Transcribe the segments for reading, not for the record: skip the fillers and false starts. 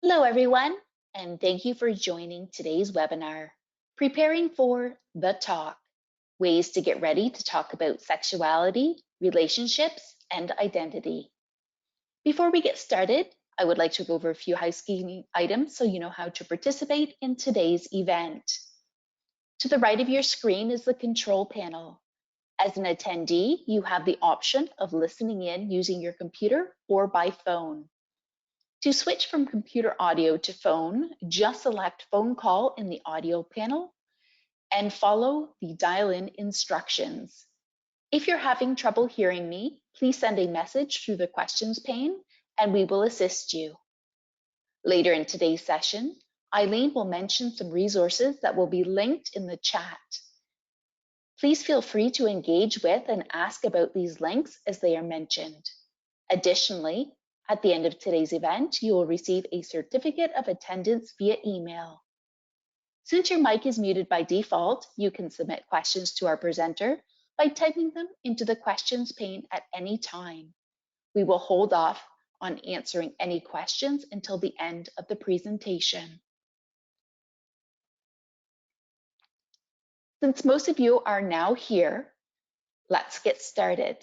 Hello, everyone, and thank you for joining today's webinar, Preparing for the Talk, Ways to Get Ready to Talk About Sexuality, Relationships, and Identity. Before we get started, I would like to go over a few housekeeping items so you know how to participate in today's event. To the right of your screen is the control panel. As an attendee, you have the option of listening in using your computer or by phone. To switch from computer audio to phone, just select phone call in the audio panel and follow the dial-in instructions. If you're having trouble hearing me, please send a message through the questions pane and we will assist you. Later in today's session, Eileen will mention some resources that will be linked in the chat. Please feel free to engage with and ask about these links as they are mentioned. Additionally, at the end of today's event, you will receive a certificate of attendance via email. Since your mic is muted by default, you can submit questions to our presenter by typing them into the questions pane at any time. We will hold off on answering any questions until the end of the presentation. Since most of you are now here, let's get started.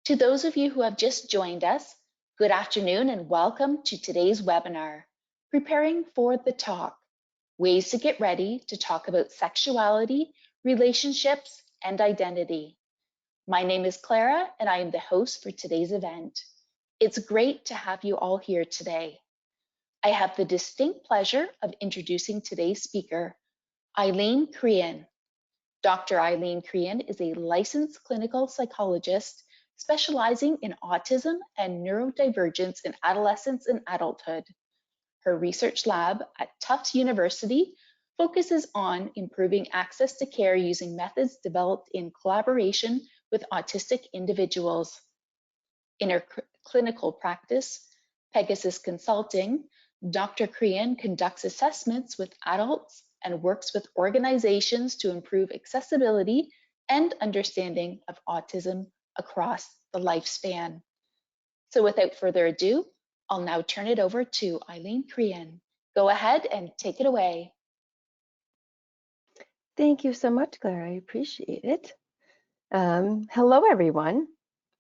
To those of you who have just joined us, good afternoon and welcome to today's webinar, Preparing for the Talk, Ways to Get Ready to Talk About Sexuality, Relationships, and Identity. My name is Clara and I am the host for today's event. It's great to have you all here today. I have the distinct pleasure of introducing today's speaker, Eileen Crean. Dr. Eileen Crean is a licensed clinical psychologist specializing in autism and neurodivergence in adolescence and adulthood. Her research lab at Tufts University focuses on improving access to care using methods developed in collaboration with autistic individuals. In her clinical practice, Pegasus Consulting, Dr. Crean conducts assessments with adults and works with organizations to improve accessibility and understanding of autism across the lifespan. So without further ado, I'll now turn it over to Eileen Crean. Go ahead and take it away. Thank you so much, Claire. I appreciate it. Hello, everyone.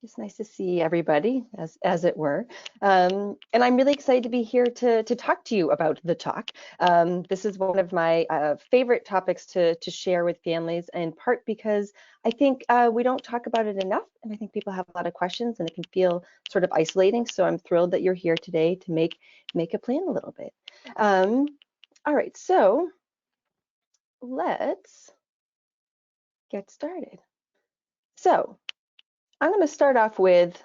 It's nice to see everybody, as it were. And I'm really excited to be here to talk to you about the talk. This is one of my favorite topics to share with families, in part because I think we don't talk about it enough, and I think people have a lot of questions, and it can feel sort of isolating. So I'm thrilled that you're here today to make a plan a little bit. All right, so let's get started. So I'm going to start off with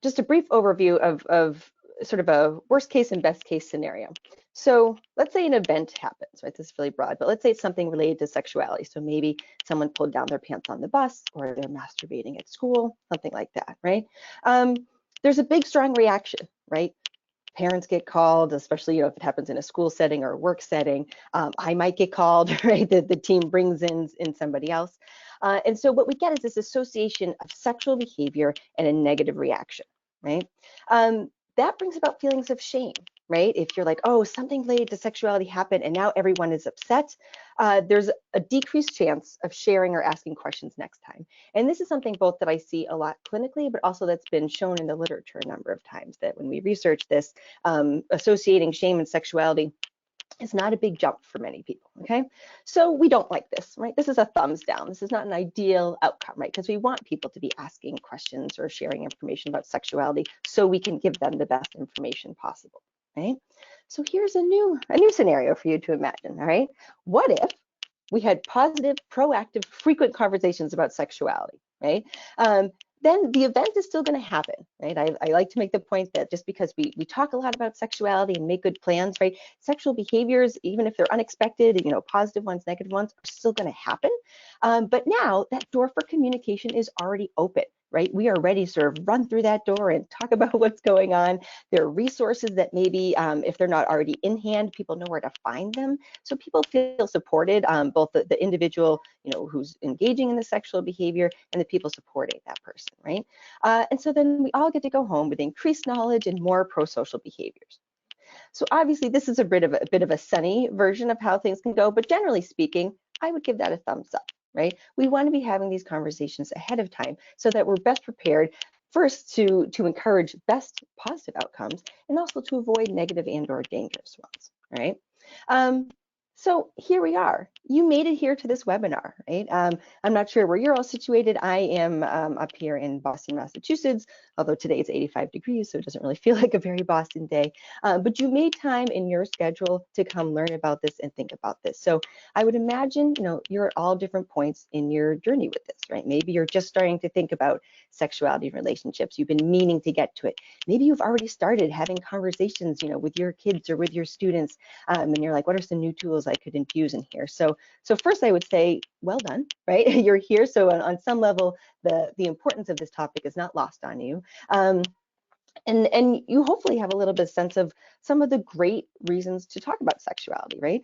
just a brief overview of sort of a worst case and best case scenario. So let's say an event happens, right? This is really broad, but let's say it's something related to sexuality. So maybe someone pulled down their pants on the bus, or they're masturbating at school, something like that, right? There's a big, strong reaction, right? Parents get called, especially if it happens in a school setting or a work setting. I might get called, right? The team brings in somebody else. And so what we get is this association of sexual behavior and a negative reaction, right? That brings about feelings of shame, right? If you're like, oh, something related to sexuality happened and now everyone is upset, there's a decreased chance of sharing or asking questions next time. And this is something both that I see a lot clinically, but also that's been shown in the literature a number of times, that when we research this, associating shame and sexuality is not a big jump for many people, okay? So we don't like this, right? This is a thumbs down. This is not an ideal outcome, right? Because we want people to be asking questions or sharing information about sexuality so we can give them the best information possible, right? So here's a new scenario for you to imagine, all right? What if we had positive, proactive, frequent conversations about sexuality, right? Then the event is still going to happen, right? I like to make the point that just because we talk a lot about sexuality and make good plans, right? Sexual behaviors, even if they're unexpected, positive ones, negative ones, are still going to happen. But now that door for communication is already open. right? We are ready to sort of run through that door and talk about what's going on. There are resources that maybe, if they're not already in hand, people know where to find them. So people feel supported, both the individual, who's engaging in the sexual behavior and the people supporting that person, right? And so then we all get to go home with increased knowledge and more pro-social behaviors. So obviously this is a bit of a sunny version of how things can go, but generally speaking, I would give that a thumbs up, right? We want to be having these conversations ahead of time so that we're best prepared first to encourage best positive outcomes and also to avoid negative and or dangerous ones, right? Um, so here we are. You made it here to this webinar, right? I'm not sure where you're all situated. I am up here in Boston, Massachusetts, although today it's 85 degrees, so it doesn't really feel like a very Boston day. But you made time in your schedule to come learn about this and think about this. So I would imagine, you're at all different points in your journey with this, right? Maybe you're just starting to think about sexuality and relationships. You've been meaning to get to it. Maybe you've already started having conversations, with your kids or with your students, and you're like, what are some new tools I could infuse in here? So first I would say, well done, right? You're here. So on some level, the importance of this topic is not lost on you. And you hopefully have a little bit of sense of some of the great reasons to talk about sexuality, right?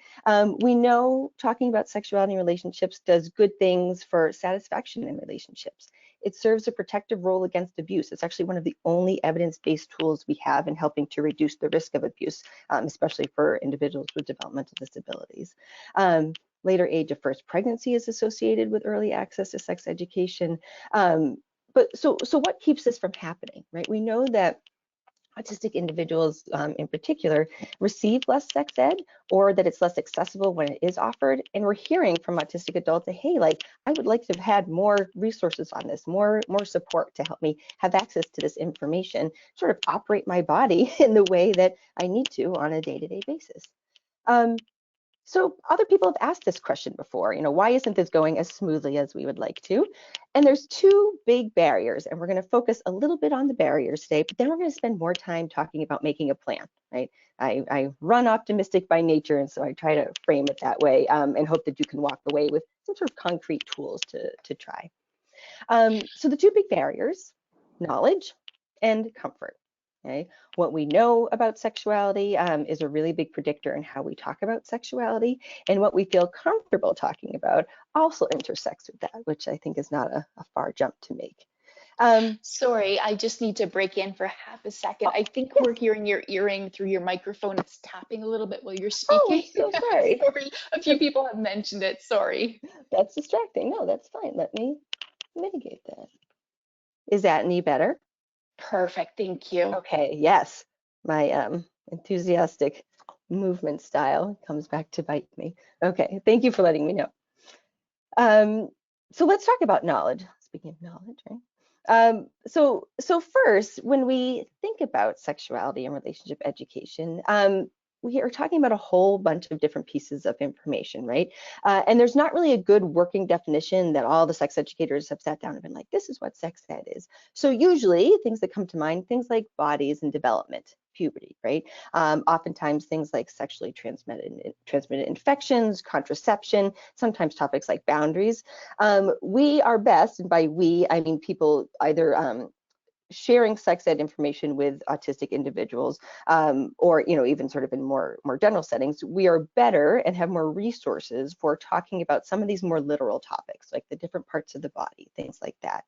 We know talking about sexuality in relationships does good things for satisfaction in relationships. It serves a protective role against abuse. It's actually one of the only evidence-based tools we have in helping to reduce the risk of abuse, especially for individuals with developmental disabilities. Later age of first pregnancy is associated with early access to sex education. But so what keeps this from happening, right? We know that autistic individuals in particular receive less sex ed, or that it's less accessible when it is offered. And we're hearing from autistic adults that, hey, like, I would like to have had more resources on this, more support to help me have access to this information, sort of operate my body in the way that I need to on a day-to-day basis. So other people have asked this question before, why isn't this going as smoothly as we would like to? And there's two big barriers, and we're going to focus a little bit on the barriers today, but then we're going to spend more time talking about making a plan, right? I run optimistic by nature, and so I try to frame it that way, and hope that you can walk away with some sort of concrete tools to try. So the two big barriers, knowledge and comfort. Okay. What we know about sexuality is a really big predictor in how we talk about sexuality, and what we feel comfortable talking about also intersects with that, which I think is not a far jump to make. Sorry, I just need to break in for half a second. Oh, I think yes. we're hearing your earring through your microphone. It's tapping a little bit while you're Oh, I'm speaking. so sorry. Sorry, a few people have mentioned it. Sorry. That's distracting. No, that's fine. Let me mitigate that. Is that any better? Perfect, thank you. Okay, yes. My enthusiastic movement style comes back to bite me. Okay, thank you for letting me know. Um, so let's talk about knowledge. Speaking of knowledge, right? So first, when we think about sexuality and relationship education, we are talking about a whole bunch of different pieces of information, right? And there's not really a good working definition that all the sex educators have sat down and been like, this is what sex ed is. So usually things that come to mind, things like bodies and development, puberty, right? Oftentimes things like sexually transmitted infections, contraception, sometimes topics like boundaries. We are best, and by we, I mean people either sharing sex ed information with autistic individuals, or even sort of in more general settings, we are better and have more resources for talking about some of these more literal topics, like the different parts of the body, things like that.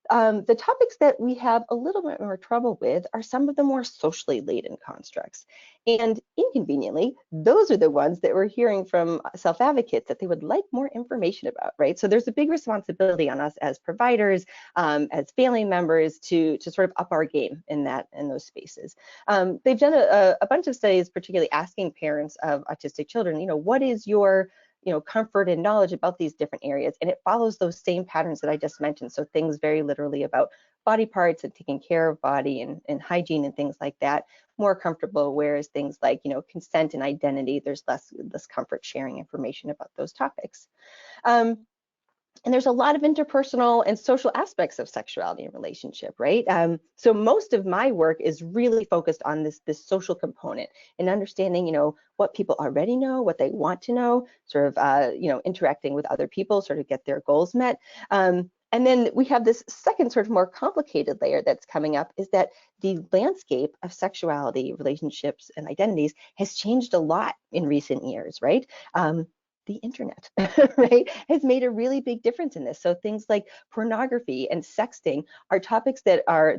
The topics that we have a little bit more trouble with are some of the more socially laden constructs. And inconveniently, those are the ones that we're hearing from self-advocates that they would like more information about, right? So there's a big responsibility on us as providers, as family members to sort of up our game in those spaces. They've done a bunch of studies, particularly asking parents of autistic children, what is your comfort and knowledge about these different areas. And it follows those same patterns that I just mentioned. So things very literally about body parts and taking care of body and hygiene and things like that, more comfortable, whereas things like, consent and identity, there's less comfort sharing information about those topics. And there's a lot of interpersonal and social aspects of sexuality and relationship, right? So most of my work is really focused on this social component and understanding, what people already know, what they want to know, sort of, interacting with other people, sort of get their goals met. And then we have this second sort of more complicated layer that's coming up, is that the landscape of sexuality, relationships, and identities has changed a lot in recent years, right? The internet, right, has made a really big difference in this. So things like pornography and sexting are topics that our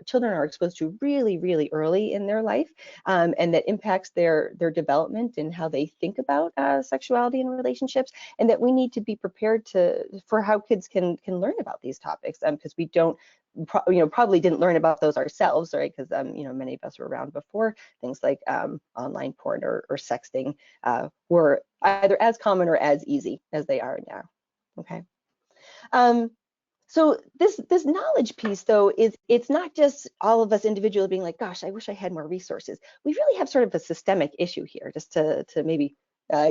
children are exposed to really, really early in their life, and that impacts their development and how they think about sexuality and relationships, and that we need to be prepared for how kids can learn about these topics, because we don't probably didn't learn about those ourselves, right? Because many of us were around before things like online porn or sexting were either as common or as easy as they are now. Okay. Um, so this knowledge piece, though, it's not just all of us individually being like, gosh, I wish I had more resources. We really have sort of a systemic issue here, just to maybe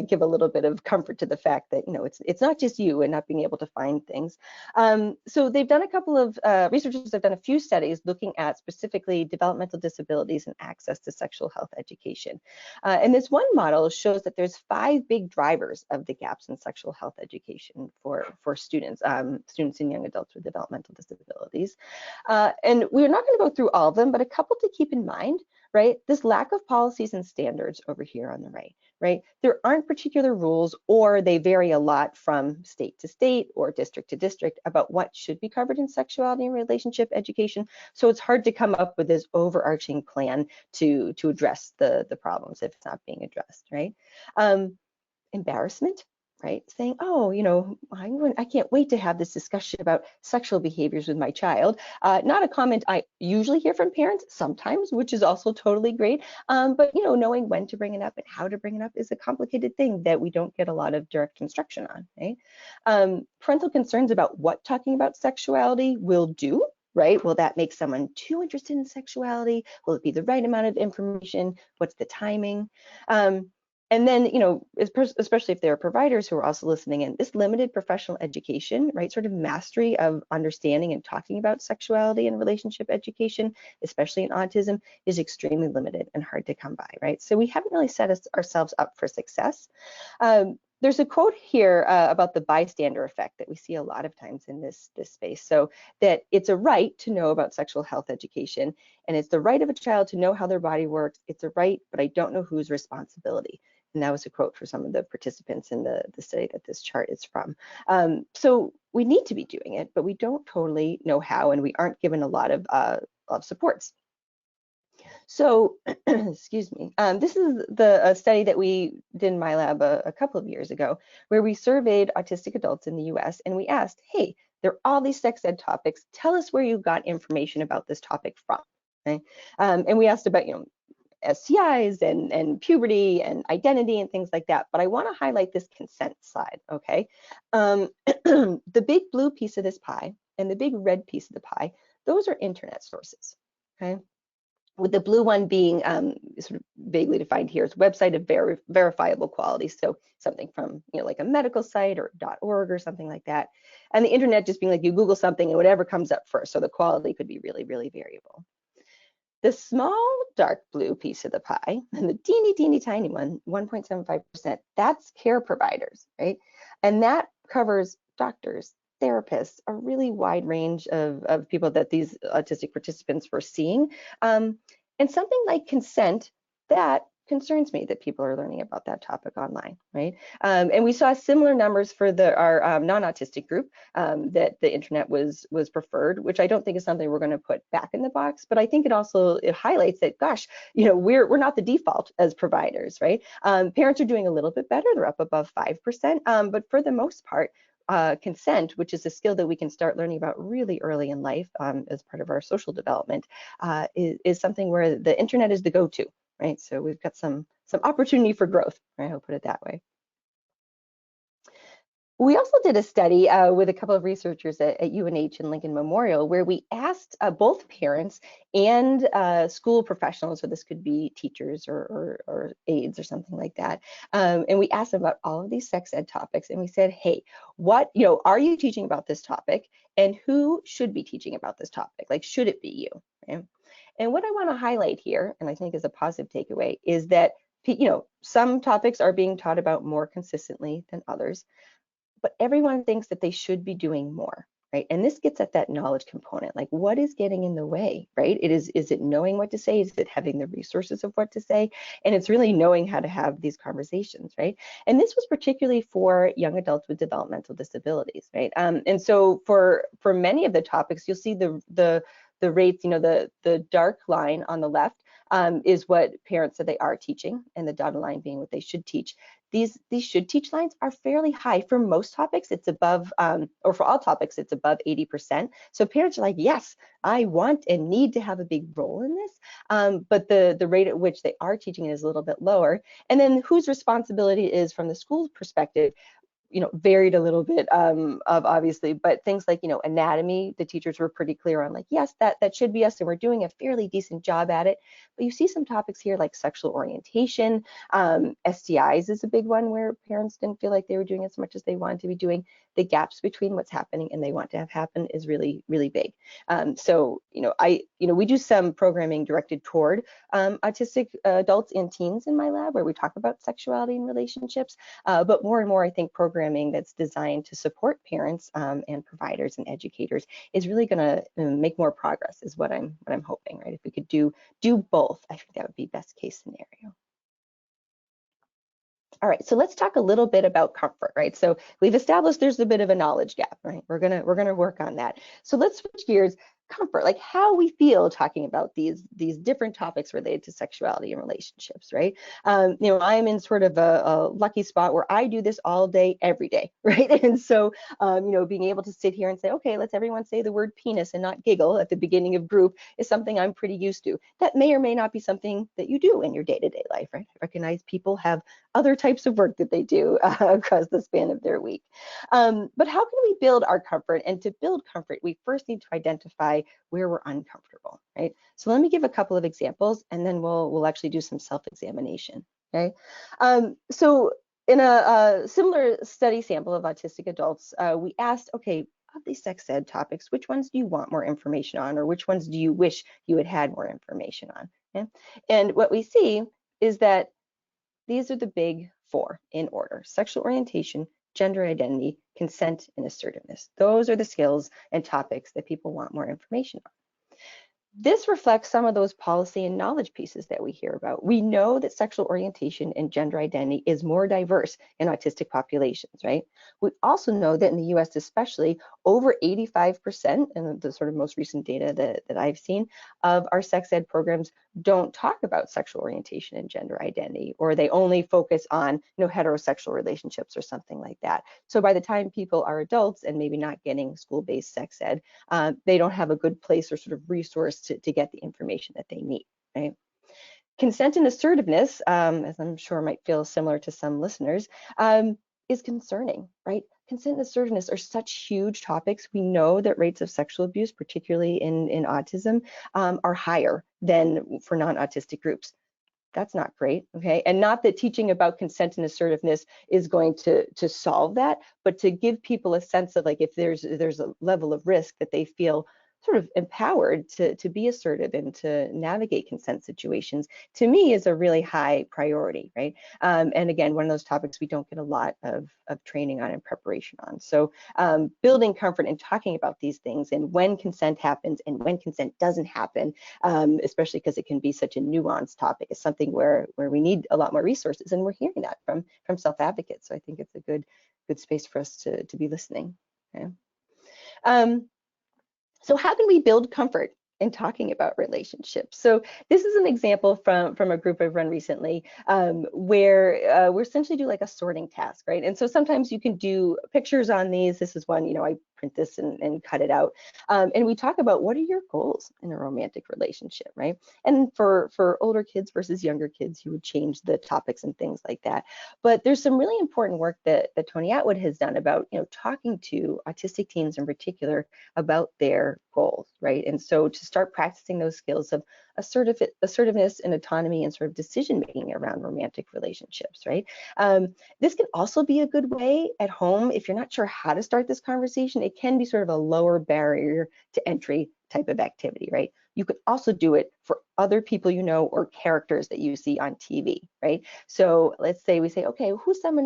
give a little bit of comfort to the fact that it's not just you and not being able to find things. So they've done a couple of researchers have done a few studies looking at specifically developmental disabilities and access to sexual health education. And this one model shows that there's 5 big drivers of the gaps in sexual health education for students, students and young adults with developmental disabilities. And we're not going to go through all of them, but a couple to keep in mind, right? This lack of policies and standards over here on the right? There aren't particular rules, or they vary a lot from state to state or district to district about what should be covered in sexuality and relationship education. So it's hard to come up with this overarching plan to address the problems if it's not being addressed, right? Embarrassment, right? Saying, oh, I can't wait to have this discussion about sexual behaviors with my child. Not a comment I usually hear from parents sometimes, which is also totally great. But, knowing when to bring it up and how to bring it up is a complicated thing that we don't get a lot of direct instruction on, right? Parental concerns about what talking about sexuality will do. Right? Will that make someone too interested in sexuality? Will it be the right amount of information? What's the timing? And then, especially if there are providers who are also listening in, this limited professional education, right, sort of mastery of understanding and talking about sexuality and relationship education, especially in autism, is extremely limited and hard to come by, right? So we haven't really set ourselves up for success. There's a quote here about the bystander effect that we see a lot of times in this space. So that it's a right to know about sexual health education, and it's the right of a child to know how their body works. It's a right, but I don't know whose responsibility. And that was a quote for some of the participants in the study that this chart is from. So we need to be doing it, but we don't totally know how, and we aren't given a lot of supports. So, excuse me, this is a study that we did in my lab a couple of years ago, where we surveyed autistic adults in the US, and we asked, hey, there are all these sex ed topics. Tell us where you got information about this topic from. Okay? And we asked about, STIs and puberty and identity and things like that. But I want to highlight this consent side, okay? The big blue piece of this pie and the big red piece of the pie, those are internet sources, okay? With the blue one being sort of vaguely defined here as website of verifiable quality. So something from, like a medical site or .org or something like that. And the internet just being like you Google something and whatever comes up first. So the quality could be really, really variable. The small dark blue piece of the pie, and the teeny tiny one, 1.75%, that's care providers, right? And that covers doctors, therapists, a really wide range of people that these autistic participants were seeing. And something like consent, that concerns me that people are learning about that topic online, right? And we saw similar numbers for our non-autistic group, that the internet was preferred, which I don't think is something we're going to put back in the box, but I think it highlights that, gosh, we're not the default as providers, right? Parents are doing a little bit better; they're up above 5%, but for the most part, consent, which is a skill that we can start learning about really early in life as part of our social development, is something where the internet is the go-to, right? So we've got some opportunity for growth, right? I'll put it that way. We also did a study with a couple of researchers at UNH and Lincoln Memorial, where we asked both parents and school professionals, so this could be teachers or aides or something like that, and we asked them about all of these sex ed topics, and we said, hey, what, are you teaching about this topic, and who should be teaching about this topic? Like, should it be you? Okay? And what I want to highlight here, and I think is a positive takeaway, is that some topics are being taught about more consistently than others, but everyone thinks that they should be doing more. right? And this gets at that knowledge component, like what is getting in the way, right? Is it knowing what to say? Is it having the resources of what to say? And it's really knowing how to have these conversations, right? And this was particularly for young adults with developmental disabilities, right? And so for many of the topics, you'll see the rates, the dark line on the left is what parents said they are teaching, and the dotted line being what they should teach. These should teach lines are fairly high. For most topics, it's above, or for all topics, it's above 80%. So parents are like, yes, I want and need to have a big role in this, but the rate at which they are teaching it is a little bit lower. And then whose responsibility is from the school perspective, varied a little bit of obviously, but things like, anatomy, the teachers were pretty clear on like, yes, that should be us, and we're doing a fairly decent job at it. But you see some topics here like sexual orientation, STIs is a big one where parents didn't feel like they were doing as much as they wanted to be doing. The gaps between what's happening and they want to have happen is really, really big. So, we do some programming directed toward autistic adults and teens in my lab where we talk about sexuality and relationships. But more and more, I think programming that's designed to support parents and providers and educators is really going to make more progress. Is what I'm hoping, right? If we could do both, I think that would be best case scenario. All right, so let's talk a little bit about comfort, right? So we've established there's a bit of a knowledge gap, right? We're gonna work on that. So let's switch gears. Comfort, like how we feel talking about these different topics related to sexuality and relationships, right? I'm in sort of a lucky spot where I do this all day, every day, right? And so, being able to sit here and say, okay, let's everyone say the word penis and not giggle at the beginning of group is something I'm pretty used to. That may or may not be something that you do in your day-to-day life, right? I recognize people have other types of work that they do across the span of their week. But how can we build our comfort? And to build comfort, we first need to identify where we're uncomfortable, right? So let me give a couple of examples, and then we'll actually do some self-examination, okay? So in a similar study sample of autistic adults, we asked, okay, of these sex ed topics, which ones do you want more information on, or which ones do you wish you had had more information on? Okay? And what we see is that these are the big four in order: sexual orientation, gender identity, consent, and assertiveness. Those are the skills and topics that people want more information on. This reflects some of those policy and knowledge pieces that we hear about. We know that sexual orientation and gender identity is more diverse in autistic populations, right? We also know that in the US especially, over 85%, and the sort of most recent data that I've seen, of our sex ed programs don't talk about sexual orientation and gender identity, or they only focus on heterosexual relationships or something like that. So by the time people are adults and maybe not getting school-based sex ed, they don't have a good place or sort of resource to get the information that they need, right? Consent and assertiveness, as I'm sure might feel similar to some listeners, is concerning, right? Consent and assertiveness are such huge topics. We know that rates of sexual abuse, particularly in autism, are higher than for non-autistic groups. That's not great, okay? And not that teaching about consent and assertiveness is going to solve that, but to give people a sense of like if there's a level of risk that they feel sort of empowered to be assertive and to navigate consent situations, to me is a really high priority, right? And again, one of those topics we don't get a lot of training on and preparation on. So building comfort and talking about these things and when consent happens and when consent doesn't happen, especially because it can be such a nuanced topic, is something where we need a lot more resources, and we're hearing that from self-advocates. So I think it's a good space for us to be listening. Okay? So how can we build comfort in talking about relationships? So this is an example from a group I've run recently where we essentially do like a sorting task, right? And so sometimes you can do pictures on these. This is one, I print this and cut it out. And we talk about what are your goals in a romantic relationship, right? And for older kids versus younger kids, you would change the topics and things like that. But there's some really important work that Tony Atwood has done about, talking to autistic teens in particular about their goals, right? And so to start practicing those skills of assertiveness and autonomy and sort of decision making around romantic relationships, right? This can also be a good way at home if you're not sure how to start this conversation. It can be sort of a lower barrier to entry type of activity, right? You could also do it for other people or characters that you see on TV, right? So let's say we say, okay, who's someone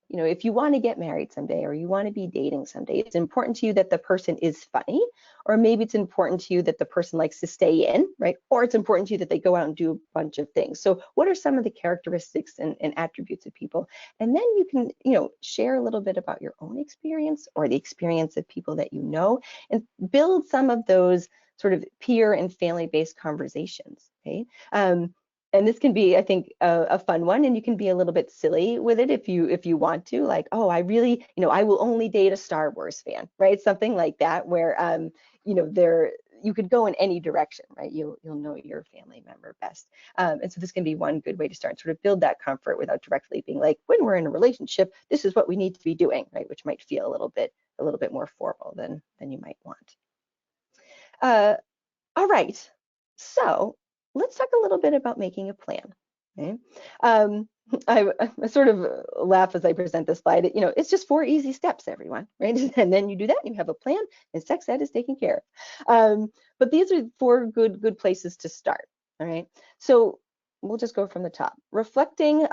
if you want to get married someday or you want to be dating someday, it's important to you that the person is funny, or maybe it's important to you that the person likes to stay in, right? Or it's important to you that they go out and do a bunch of things. So what are some of the characteristics and attributes of people? And then you can, share a little bit about your own experience or the experience of people that you know, and build some of those sort of peer and family-based conversations, okay? And this can be, I think, a fun one, and you can be a little bit silly with it if you want to, like, oh, I really, I will only date a Star Wars fan, right? Something like that, where there you could go in any direction, right? You'll know your family member best, and so this can be one good way to start, sort of build that comfort without directly being like, when we're in a relationship, this is what we need to be doing, right? Which might feel a little bit more formal than you might want. Uh, all right, so let's talk a little bit about making a plan. Okay. I sort of laugh as I present this slide. It's just 4 easy steps, everyone, right? And then you do that, and you have a plan, and sex ed is taken care of. But these are 4 good places to start. All right. So we'll just go from the top. Reflecting.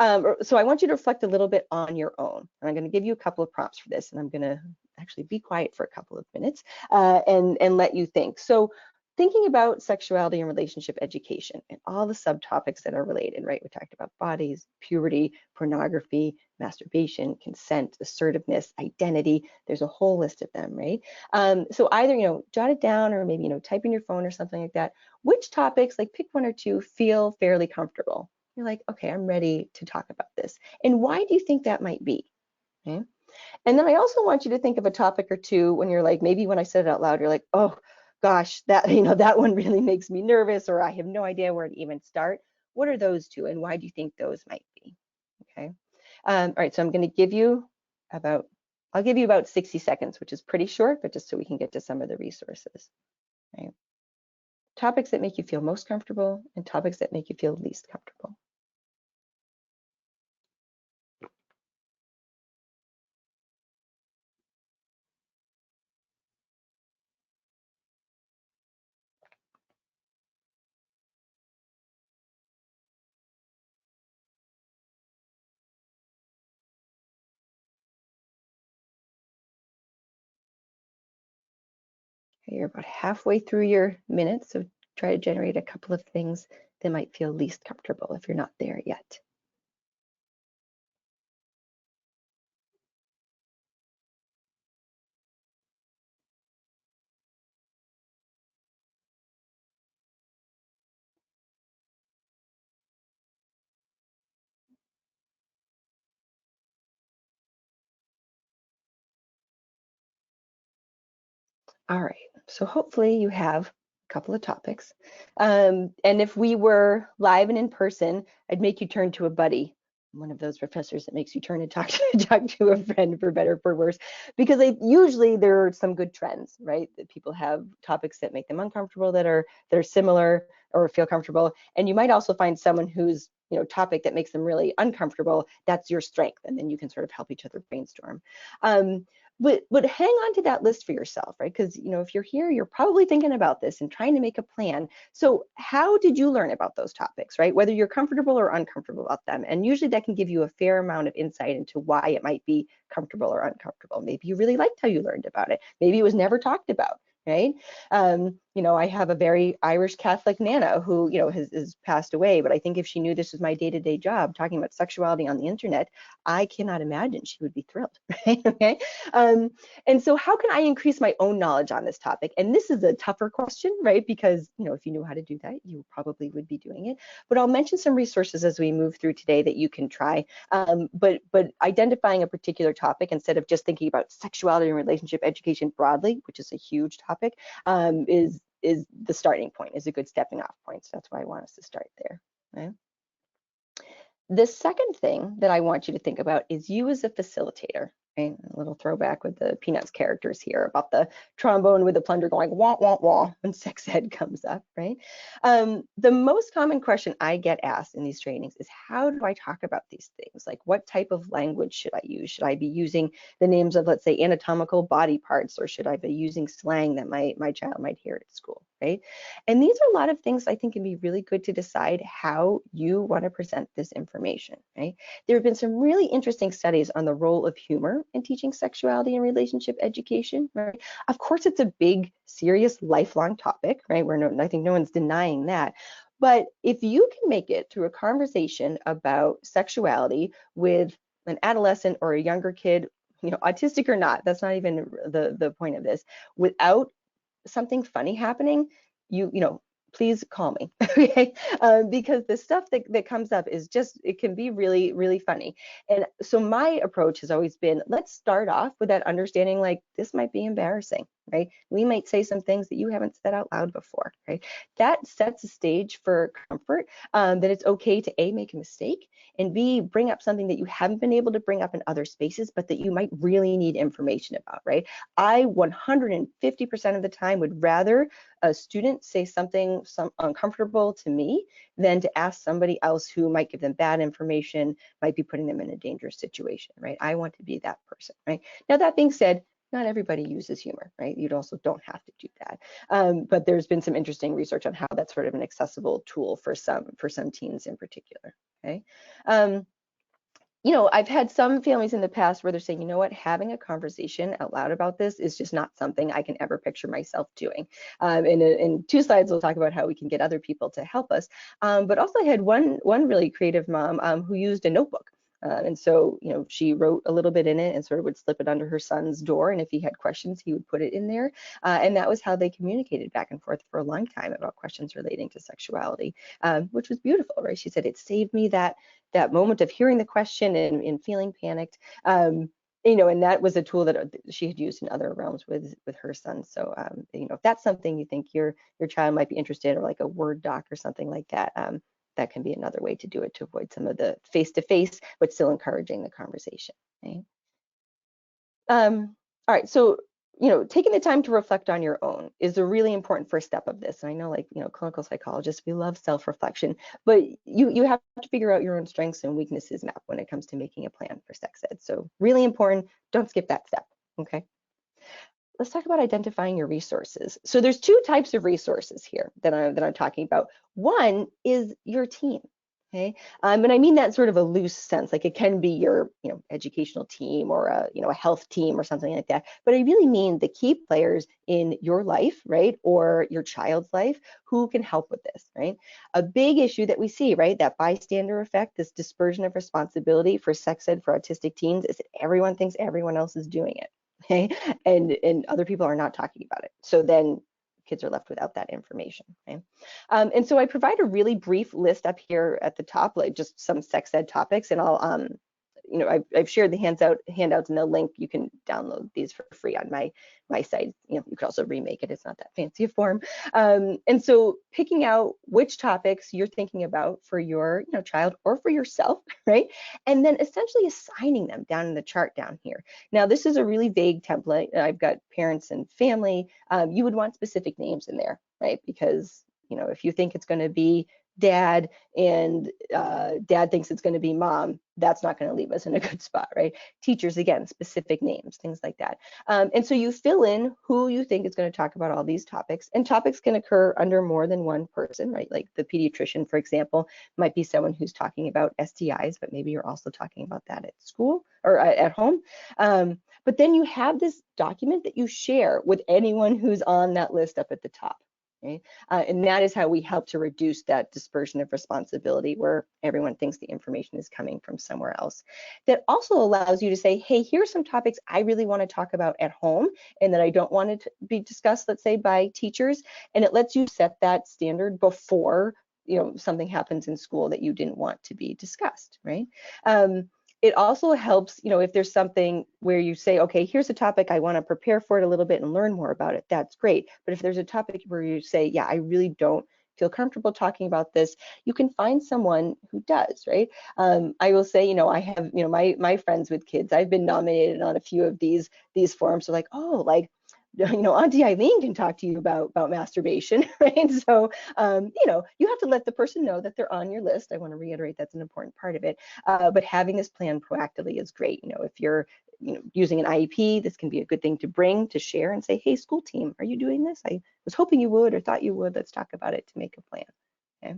So I want you to reflect a little bit on your own, and I'm going to give you a couple of prompts for this, and I'm going to actually be quiet for a couple of minutes and let you think. So thinking about sexuality and relationship education and all the subtopics that are related, right? We talked about bodies, puberty, pornography, masturbation, consent, assertiveness, identity. There's a whole list of them, right? So either, jot it down or maybe, type in your phone or something like that. Which topics, like pick 1 or 2, feel fairly comfortable? You're like, okay, I'm ready to talk about this. And why do you think that might be? Okay. And then I also want you to think of a topic or 2 when you're like, maybe when I said it out loud, you're like, oh gosh, that one really makes me nervous, or I have no idea where to even start. What are those 2, and why do you think those might be? Okay. All right, so I'll give you about 60 seconds, which is pretty short, but just so we can get to some of the resources. Right. Topics that make you feel most comfortable and topics that make you feel least comfortable. Okay, you're about halfway through your minute, so try to generate a couple of things that might feel least comfortable if you're not there yet. All right, so hopefully you have a couple of topics. And if we were live and in person, I'd make you turn to a buddy, one of those professors that makes you turn and talk to, talk to a friend, for better or for worse, because usually there are some good trends, right? That people have topics that make them uncomfortable, that are similar or feel comfortable. And you might also find someone whose topic that makes them really uncomfortable, that's your strength, and then you can sort of help each other brainstorm. But hang on to that list for yourself, right? Because if you're here, you're probably thinking about this and trying to make a plan. So how did you learn about those topics, right? Whether you're comfortable or uncomfortable about them. And usually that can give you a fair amount of insight into why it might be comfortable or uncomfortable. Maybe you really liked how you learned about it. Maybe it was never talked about, right? I have a very Irish Catholic Nana who, has passed away, but I think if she knew this was my day-to-day job, talking about sexuality on the internet, I cannot imagine she would be thrilled, right? Okay. And so how can I increase my own knowledge on this topic? And this is a tougher question, right? Because, if you knew how to do that, you probably would be doing it. But I'll mention some resources as we move through today that you can try. But identifying a particular topic instead of just thinking about sexuality and relationship education broadly, which is a huge topic, is the starting point, is a good stepping off point. So that's why I want us to start there. Right? The second thing that I want you to think about is you as a facilitator. Right? A little throwback with the Peanuts characters here about the trombone with the plunger going wah, wah, wah when sex ed comes up, right? The most common question I get asked in these trainings is, how do I talk about these things? Like, what type of language should I use? Should I be using the names of, let's say, anatomical body parts, or should I be using slang that my child might hear at school? right? And these are a lot of things I think can be really good to decide how you want to present this information, right? There have been some really interesting studies on the role of humor in teaching sexuality and relationship education, right? Of course, it's a big, serious, lifelong topic, right? I think no one's denying that. But if you can make it through a conversation about sexuality with an adolescent or a younger kid, autistic or not, that's not even the point of this, without something funny happening, please call me, okay? Because the stuff that comes up is just, it can be really, really funny. And so my approach has always been, let's start off with that understanding, like, this might be embarrassing, right? We might say some things that you haven't said out loud before, right? That sets a stage for comfort, that it's okay to A, make a mistake, and B, bring up something that you haven't been able to bring up in other spaces, but that you might really need information about, right? I 150% of the time would rather a student say something uncomfortable to me than to ask somebody else who might give them bad information, might be putting them in a dangerous situation, right? I want to be that person, right? Now, that being said, not everybody uses humor, right? You also don't have to do that. But there's been some interesting research on how that's sort of an accessible tool for some teens in particular, okay? I've had some families in the past where they're saying, you know what, having a conversation out loud about this is just not something I can ever picture myself doing. In 2 slides, we'll talk about how we can get other people to help us. But also I had one really creative mom who used a notebook. And so, she wrote a little bit in it and sort of would slip it under her son's door. And if he had questions, he would put it in there. And that was how they communicated back and forth for a long time about questions relating to sexuality, which was beautiful, right? She said, it saved me that moment of hearing the question and feeling panicked. And that was a tool that she had used in other realms with her son. So, if that's something you think your child might be interested in, or like a Word doc or something like that, that can be another way to do it, to avoid some of the face-to-face, but still encouraging the conversation. Right? All right, so taking the time to reflect on your own is a really important first step of this. And I know, like, clinical psychologists, we love self-reflection, but you have to figure out your own strengths and weaknesses now when it comes to making a plan for sex ed. So really important, don't skip that step, okay? Let's talk about identifying your resources. So there's 2 types of resources here that I'm talking about. One is your team. Okay, and I mean that sort of a loose sense, like it can be your, educational team or a health team or something like that. But I really mean the key players in your life, right, or your child's life, who can help with this, right? A big issue that we see, right, that bystander effect, this dispersion of responsibility for sex ed for autistic teens, is that everyone thinks everyone else is doing it. Okay, and other people are not talking about it. So then kids are left without that information. Okay? And so I provide a really brief list up here at the top, like just some sex ed topics, and I've shared the handouts in the link. You can download these for free on my site. You could also remake it. It's not that fancy a form. And so picking out which topics you're thinking about for your child or for yourself, right? And then essentially assigning them down in the chart down here. Now, this is a really vague template. I've got parents and family. You would want specific names in there, right? Because if you think it's going to be dad and dad thinks it's going to be mom, that's not going to leave us in a good spot, right? Teachers, again, specific names, things like that. And so you fill in who you think is going to talk about all these topics, and topics can occur under more than one person, right? Like the pediatrician, for example, might be someone who's talking about STIs, but maybe you're also talking about that at school or at home. But then you have this document that you share with anyone who's on that list up at the top. Okay? And that is how we help to reduce that dispersion of responsibility where everyone thinks the information is coming from somewhere else. That also allows you to say, hey, here's some topics I really want to talk about at home and that I don't want it to be discussed, let's say, by teachers. And it lets you set that standard before something happens in school that you didn't want to be discussed, right? It also helps, if there's something where you say, okay, here's a topic, I want to prepare for it a little bit and learn more about it, that's great. But if there's a topic where you say, yeah, I really don't feel comfortable talking about this, you can find someone who does, right? I will say, I have, my friends with kids, I've been nominated on a few of these forums. So like, oh, like Auntie Eileen can talk to you about masturbation, right? So, you have to let the person know that they're on your list. I want to reiterate that's an important part of it. But having this plan proactively is great. If you're using an IEP, this can be a good thing to bring to share and say, hey, school team, are you doing this? I was hoping you would or thought you would. Let's talk about it to make a plan. Okay.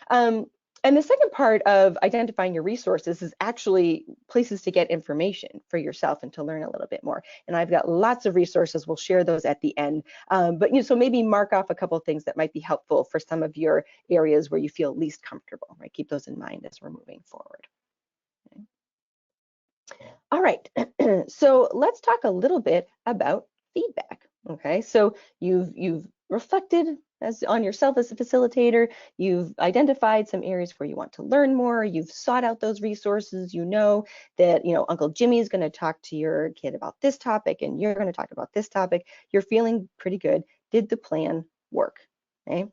Um, and the second part of identifying your resources is actually places to get information for yourself and to learn a little bit more. And I've got lots of resources. We'll share those at the end. But so maybe mark off a couple of things that might be helpful for some of your areas where you feel least comfortable, right? Keep those in mind as we're moving forward. Okay. All right, so let's talk a little bit about feedback. Okay, so you've reflected as on yourself as a facilitator, you've identified some areas where you want to learn more, you've sought out those resources, that Uncle Jimmy is going to talk to your kid about this topic and you're going to talk about this topic. You're feeling pretty good. Did the plan work? Okay.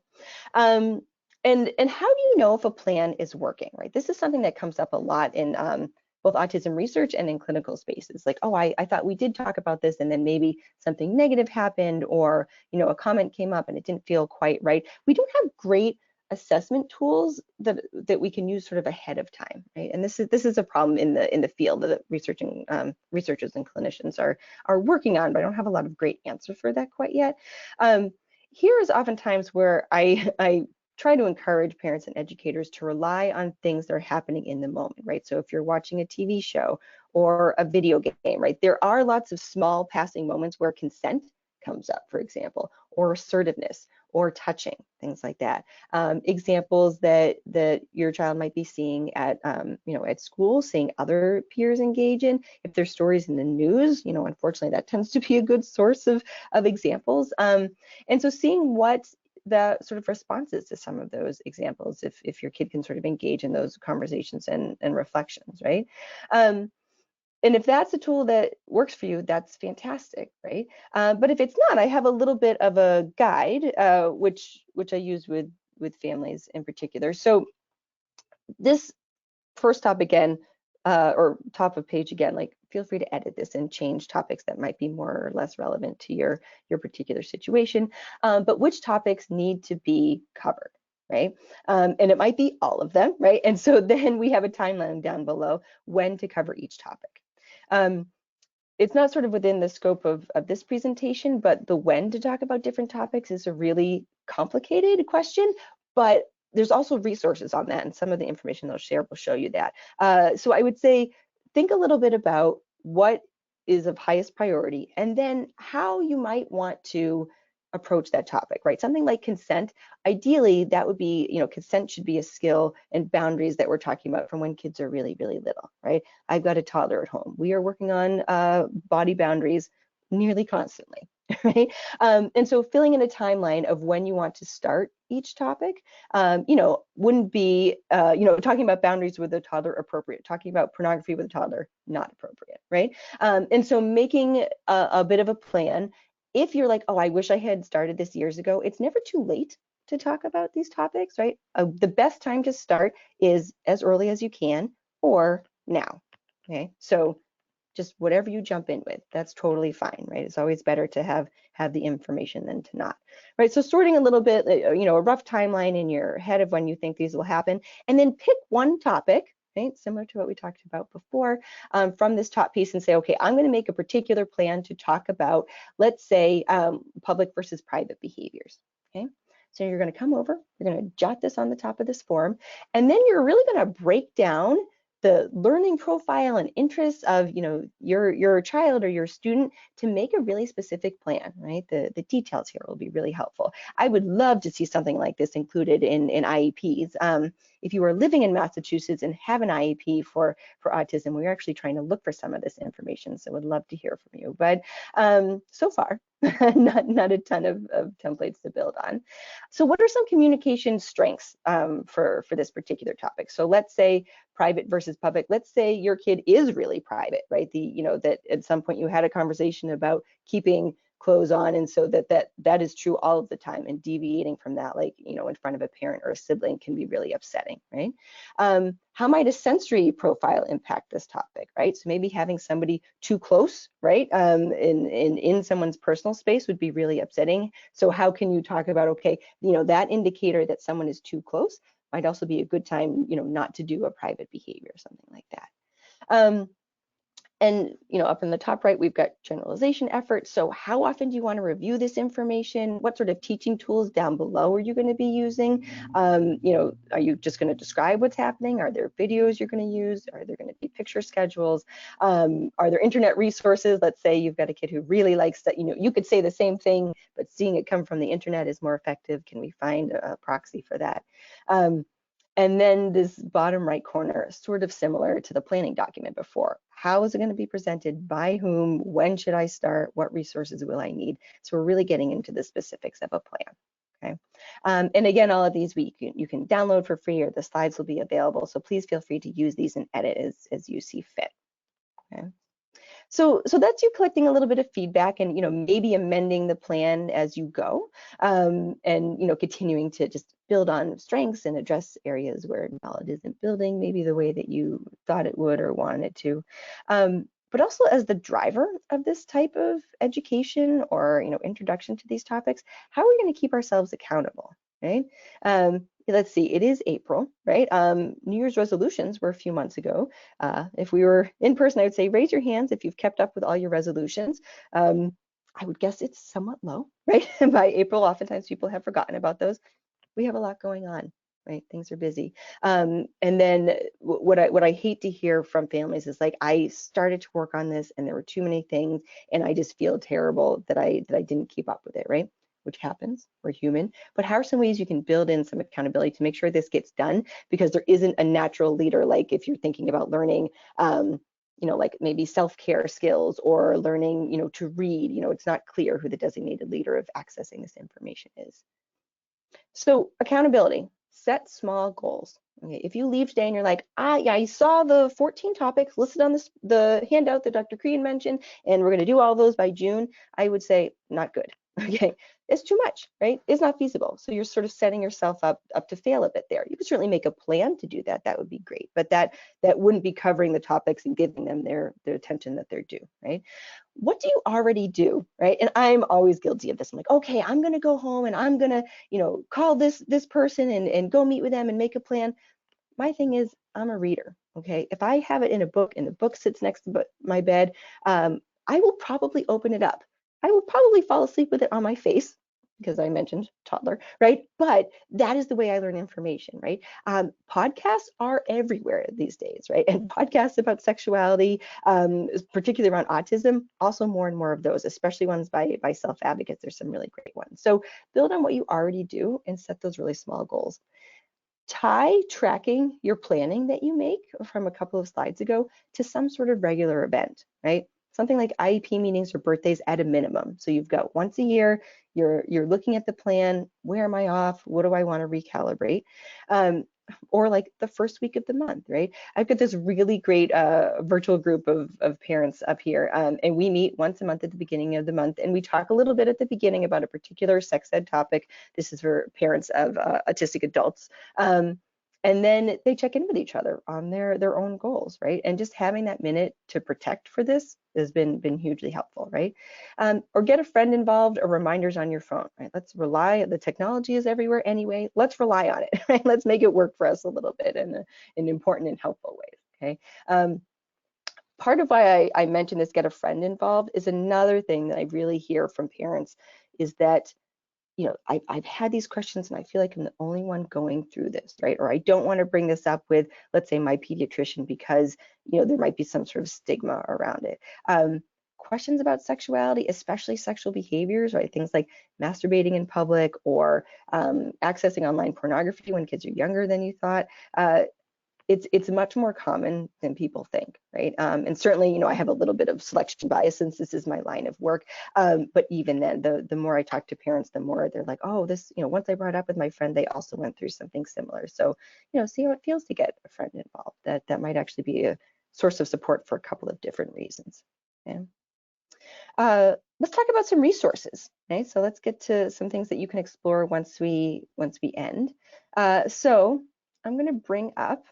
Um, and how do you know if a plan is working, right? This is something that comes up a lot in both autism research and in clinical spaces. Like, oh, I thought we did talk about this, and then maybe something negative happened, or a comment came up and it didn't feel quite right. We don't have great assessment tools that we can use sort of ahead of time, right? And this is a problem in the field that researchers and clinicians are working on, but I don't have a lot of great answers for that quite yet. Here is oftentimes where I try to encourage parents and educators to rely on things that are happening in the moment, right? So if you're watching a TV show or a video game, right, there are lots of small passing moments where consent comes up, for example, or assertiveness or touching, things like that. Examples that your child might be seeing at at school, seeing other peers engage in. If there's stories in the news, unfortunately that tends to be a good source of examples. And so seeing what the sort of responses to some of those examples, if your kid can sort of engage in those conversations and reflections, right? And if that's a tool that works for you, that's fantastic, right? But if it's not, I have a little bit of a guide, which I use with families in particular. So this first top again, or top of page again, like feel free to edit this and change topics that might be more or less relevant to your particular situation. But which topics need to be covered, right? And it might be all of them, right? And so then we have a timeline down below when to cover each topic. It's not sort of within the scope of this presentation, but the when to talk about different topics is a really complicated question, but there's also resources on that, and some of the information they'll share will show you that. So I would say, think a little bit about what is of highest priority, and then how you might want to approach that topic, right? Something like consent, ideally that would be, consent should be a skill and boundaries that we're talking about from when kids are really, really little, right? I've got a toddler at home. We are working on body boundaries nearly constantly, right? And so filling in a timeline of when you want to start each topic, wouldn't be, talking about boundaries with a toddler appropriate, talking about pornography with a toddler not appropriate, right? And so making a bit of a plan. If you're like, oh, I wish I had started this years ago, it's never too late to talk about these topics, right? The best time to start is as early as you can or now, okay? So just whatever you jump in with, that's totally fine, right? It's always better to have the information than to not, right? So sorting a little bit, a rough timeline in your head of when you think these will happen, and then pick one topic, right? Similar to what we talked about before, from this top piece and say, okay, I'm going to make a particular plan to talk about, let's say, public versus private behaviors, okay? So you're going to come over, you're going to jot this on the top of this form, and then you're really going to break down the learning profile and interests of your child or your student to make a really specific plan, right? The details here will be really helpful. I would love to see something like this included in IEPs. If you are living in Massachusetts and have an IEP for autism, we're actually trying to look for some of this information, so would love to hear from you. But so far, not a ton of templates to build on. So what are some communication strengths for this particular topic? So let's say private versus public. Let's say your kid is really private, right? That at some point you had a conversation about keeping clothes on, and so that is true all of the time, and deviating from that, like, in front of a parent or a sibling, can be really upsetting, right? How might a sensory profile impact this topic, right? So maybe having somebody too close, right, in someone's personal space would be really upsetting. So how can you talk about, okay, that indicator that someone is too close might also be a good time, not to do a private behavior or something like that. And up in the top right, we've got generalization efforts. So how often do you want to review this information? What sort of teaching tools down below are you going to be using? Are you just going to describe what's happening? Are there videos you're going to use? Are there going to be picture schedules? Are there internet resources? Let's say you've got a kid who really likes that, you could say the same thing, but seeing it come from the internet is more effective. Can we find a proxy for that? And then this bottom right corner, sort of similar to the planning document before. How is it going to be presented? By whom? When should I start? What resources will I need? So we're really getting into the specifics of a plan. Okay. And again, all of these you can download for free, or the slides will be available. So please feel free to use these and edit as you see fit. Okay. So that's you collecting a little bit of feedback, and maybe amending the plan as you go, and continuing to just build on strengths and address areas where knowledge isn't building maybe the way that you thought it would or wanted it to. But also, as the driver of this type of education or introduction to these topics, how are we going to keep ourselves accountable, right? Let's see, it is April, right? New Year's resolutions were a few months ago. If we were in person, I would say raise your hands if you've kept up with all your resolutions. I would guess it's somewhat low, right? By April, oftentimes people have forgotten about those. We have a lot going on, right? Things are busy. And then what I hate to hear from families is like, I started to work on this and there were too many things, and I just feel terrible that I didn't keep up with it, right? Which happens, we're human. But how are some ways you can build in some accountability to make sure this gets done? Because there isn't a natural leader, like if you're thinking about learning, like maybe self-care skills or learning, to read, it's not clear who the designated leader of accessing this information is. So accountability, set small goals. Okay, if you leave today and you're like, yeah, I saw the 14 topics listed on the handout that Dr. Crean mentioned, and we're going to do all those by June, I would say not good. Okay, it's too much, right? It's not feasible. So you're sort of setting yourself up to fail a bit there. You could certainly make a plan to do that. That would be great, but that wouldn't be covering the topics and giving them their attention that they're due, right? What do you already do, right? And I'm always guilty of this. I'm like, okay, I'm going to go home and I'm going to, call this person and go meet with them and make a plan. My thing is, I'm a reader, okay? If I have it in a book and the book sits next to my bed, I will probably open it up. I will probably fall asleep with it on my face, because I mentioned toddler, right? But that is the way I learn information, right? Podcasts are everywhere these days, right? And podcasts about sexuality, particularly around autism, also more and more of those, especially ones by self-advocates. There's some really great ones. So build on what you already do and set those really small goals. Tie tracking your planning that you make from a couple of slides ago to some sort of regular event, right? Something like IEP meetings or birthdays at a minimum. So you've got once a year, you're looking at the plan, where am I off? What do I want to recalibrate? Or like the first week of the month, right? I've got this really great virtual group of parents up here, and we meet once a month at the beginning of the month, and we talk a little bit at the beginning about a particular sex ed topic. This is for parents of autistic adults. And then they check in with each other on their own goals, right? And just having that minute to protect for this has been hugely helpful, right? Or get a friend involved, or reminders on your phone, right? Let's rely, the technology is everywhere anyway. Let's rely on it, right? Let's make it work for us a little bit in important and helpful ways, okay? Part of why I mentioned this, get a friend involved, is another thing that I really hear from parents is that I've had these questions and I feel like I'm the only one going through this, right? Or I don't want to bring this up with, let's say, my pediatrician because, there might be some sort of stigma around it. Questions about sexuality, especially sexual behaviors, right? Things like masturbating in public or accessing online pornography when kids are younger than you thought. It's much more common than people think, right? And certainly, I have a little bit of selection bias since this is my line of work. But even then, the more I talk to parents, the more they're like, oh, this, once I brought it up with my friend, they also went through something similar. So, see how it feels to get a friend involved. That might actually be a source of support for a couple of different reasons. Okay? Let's talk about some resources. Okay, so let's get to some things that you can explore once we end. So I'm going to bring up.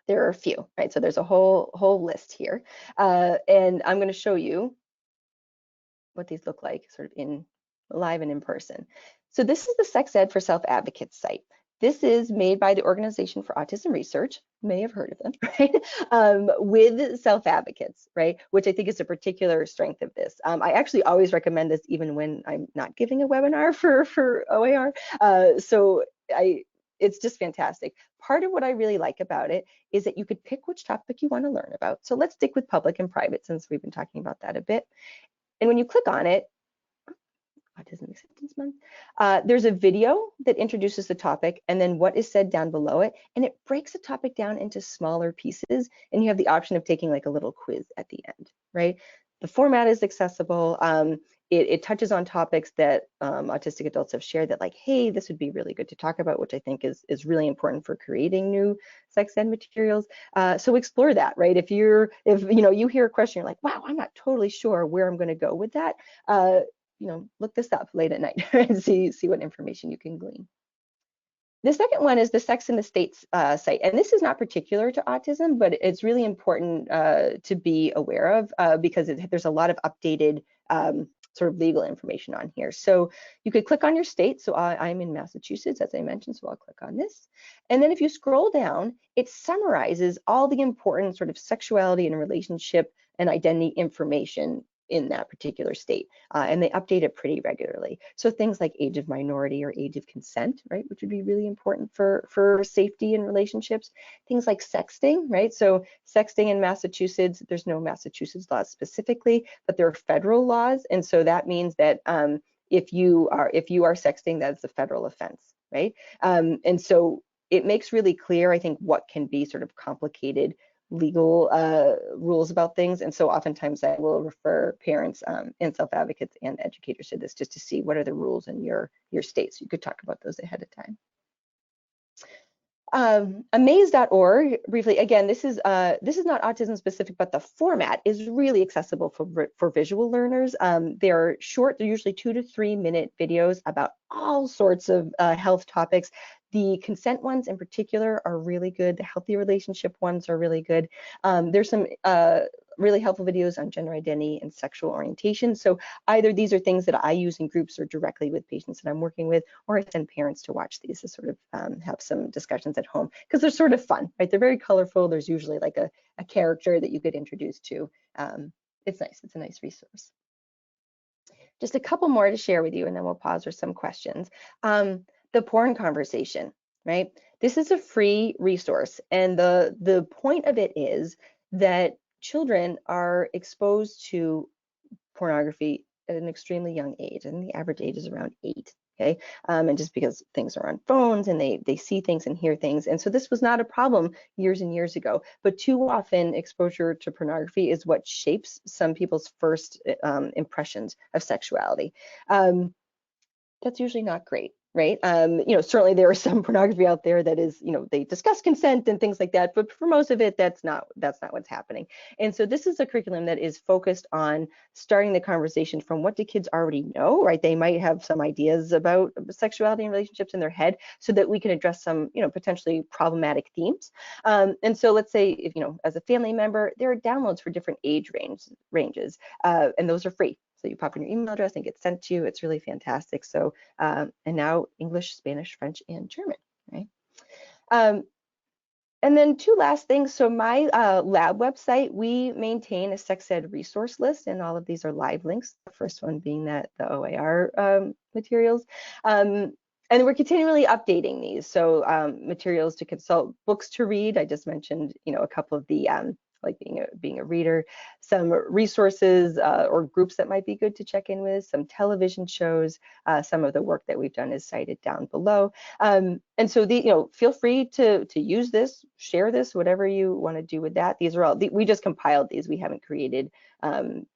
There are a few, right? So there's a whole list here, and I'm going to show you what these look like sort of in live and in person. So this is the Sex Ed for Self Advocates site. This is made by the Organization for Autism Research, you may have heard of them, right? With self advocates, right? Which I think is a particular strength of this. I actually always recommend this even when I'm not giving a webinar for OAR. It's just fantastic. Part of what I really like about it is that you could pick which topic you want to learn about. So let's stick with public and private since we've been talking about that a bit. And when you click on it, Autism Acceptance Month, there's a video that introduces the topic and then what is said down below it. And it breaks the topic down into smaller pieces. And you have the option of taking like a little quiz at the end, right? The format is accessible. It touches on topics that autistic adults have shared that like, hey, this would be really good to talk about, which I think is really important for creating new sex ed materials. So explore that, right? If you hear a question, you're like, wow, I'm not totally sure where I'm going to go with that. Look this up late at night and see what information you can glean. The second one is the Sex in the States site, and this is not particular to autism, but it's really important to be aware of because there's a lot of updated sort of legal information on here. So you could click on your state. So I'm in Massachusetts, as I mentioned, so I'll click on this. And then if you scroll down, it summarizes all the important sort of sexuality and relationship and identity information in that particular state. And they update it pretty regularly. So things like age of minority or age of consent, right, which would be really important for safety in relationships. Things like sexting, right? So sexting in Massachusetts, there's no Massachusetts laws specifically, but there are federal laws. And so that means that if you are sexting, that's a federal offense, right? And so it makes really clear, I think, what can be sort of complicated legal rules about things. And so oftentimes I will refer parents and self-advocates and educators to this just to see what are the rules in your state. So you could talk about those ahead of time. Amaze.org, briefly, again, this is not autism specific, but the format is really accessible for visual learners. They're short, they're usually 2 to 3 minute videos about all sorts of health topics. The consent ones in particular are really good. The healthy relationship ones are really good. There's some really helpful videos on gender identity and sexual orientation. So either these are things that I use in groups or directly with patients that I'm working with, or I send parents to watch these to sort of have some discussions at home because they're sort of fun, right? They're very colorful. There's usually like a character that you get introduced to. It's nice. It's a nice resource. Just a couple more to share with you, and then we'll pause for some questions. The porn conversation, right? This is a free resource, and the point of it is that children are exposed to pornography at an extremely young age, and the average age is around 8. Okay, and just because things are on phones and they see things and hear things, and so this was not a problem years and years ago. But too often, exposure to pornography is what shapes some people's first impressions of sexuality. That's usually not great, right? Certainly there is some pornography out there that is, they discuss consent and things like that, but for most of it, that's not what's happening. And so this is a curriculum that is focused on starting the conversation from what do kids already know, right? They might have some ideas about sexuality and relationships in their head so that we can address some, potentially problematic themes. And so let's say if, as a family member, there are downloads for different age ranges, and those are free. So you pop in your email address and get sent to you. It's really fantastic. So, and now English, Spanish, French, and German, right? And then 2 last things. So my lab website, we maintain a sex ed resource list, and all of these are live links. The first one being the OAR materials. And we're continually updating these. So materials to consult, books to read. I just mentioned, a couple of the like being a reader, some resources or groups that might be good to check in with, some television shows, some of the work that we've done is cited down below. And so feel free to use this, share this, whatever you want to do with that. These are all, we just compiled these, we haven't created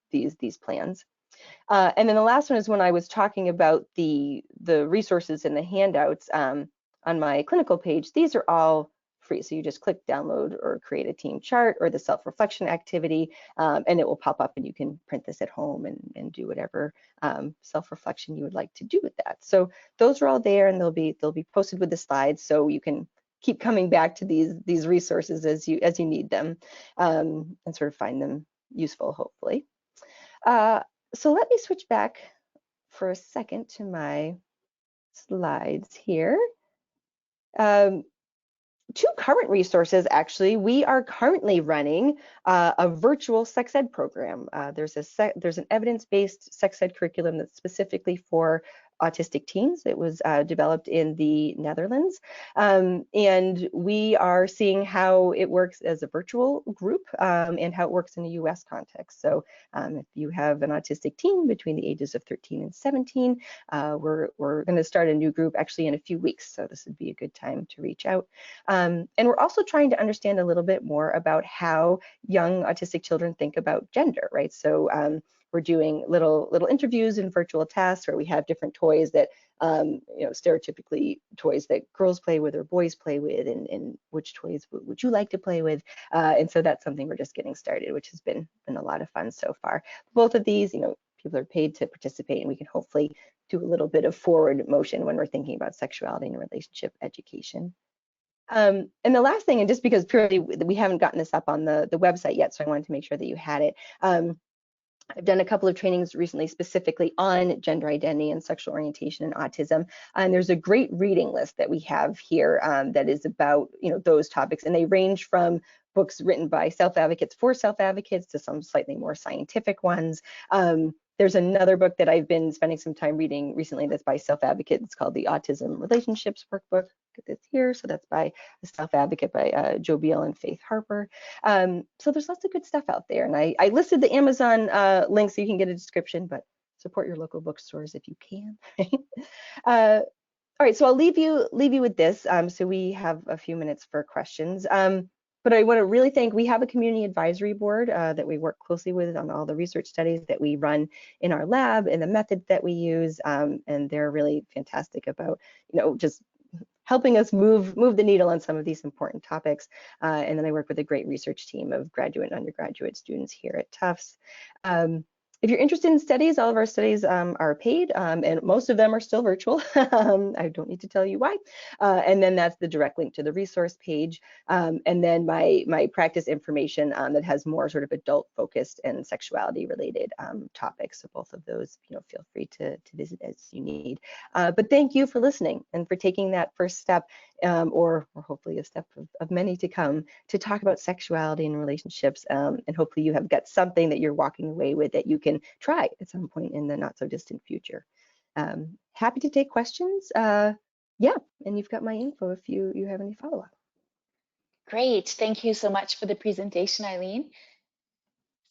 these plans. And then the last one is when I was talking about the resources and the handouts on my clinical page. These are all free. So you just click download or create a team chart or the self-reflection activity, and it will pop up and you can print this at home and do whatever self-reflection you would like to do with that. So those are all there, and they'll be posted with the slides, so you can keep coming back to these resources as you need them, and sort of find them useful, hopefully. Uh, so let me switch back for a second to my slides here. Um, Two current resources, actually. We are currently running a virtual sex ed program. There's an evidence-based sex ed curriculum that's specifically for autistic teens. It was developed in the Netherlands, and we are seeing how it works as a virtual group, and how it works in a US context. So if you have an autistic teen between the ages of 13 and 17, we're going to start a new group actually in a few weeks, so this would be a good time to reach out. And we're also trying to understand a little bit more about how young autistic children think about gender, right? So we're doing little interviews and virtual tasks where we have different toys that, stereotypically toys that girls play with or boys play with, and which toys would you like to play with? And so that's something we're just getting started, which has been a lot of fun so far. Both of these, people are paid to participate, and we can hopefully do a little bit of forward motion when we're thinking about sexuality and relationship education. And the last thing, and just because purely we haven't gotten this up on the website yet, so I wanted to make sure that you had it. I've done a couple of trainings recently specifically on gender identity and sexual orientation and autism. And there's a great reading list that we have here that is about those topics, and they range from books written by self-advocates for self-advocates to some slightly more scientific ones. There's another book that I've been spending some time reading recently that's by self-advocates. It's called the Autism Relationships Workbook. Get this here. So that's by a self-advocate by Joe Beal and Faith Harper. So there's lots of good stuff out there. And I listed the Amazon link so you can get a description, but support your local bookstores if you can. All right, so I'll leave you with this. So we have a few minutes for questions. But I want to really thank, we have a community advisory board that we work closely with on all the research studies that we run in our lab and the methods that we use. And they're really fantastic about, just helping us move the needle on some of these important topics. And then I work with a great research team of graduate and undergraduate students here at Tufts. If you're interested in studies, all of our studies are paid, and most of them are still virtual. I don't need to tell you why. And then that's the direct link to the resource page. And then my practice information that has more sort of adult focused and sexuality related topics. So both of those, feel free to visit as you need. But thank you for listening and for taking that first step, or hopefully a step of many to come, to talk about sexuality and relationships. And hopefully you have got something that you're walking away with that you can try at some point in the not so distant future. Happy to take questions. Yeah, and you've got my info if you have any follow-up. Great. Thank you so much for the presentation, Eileen.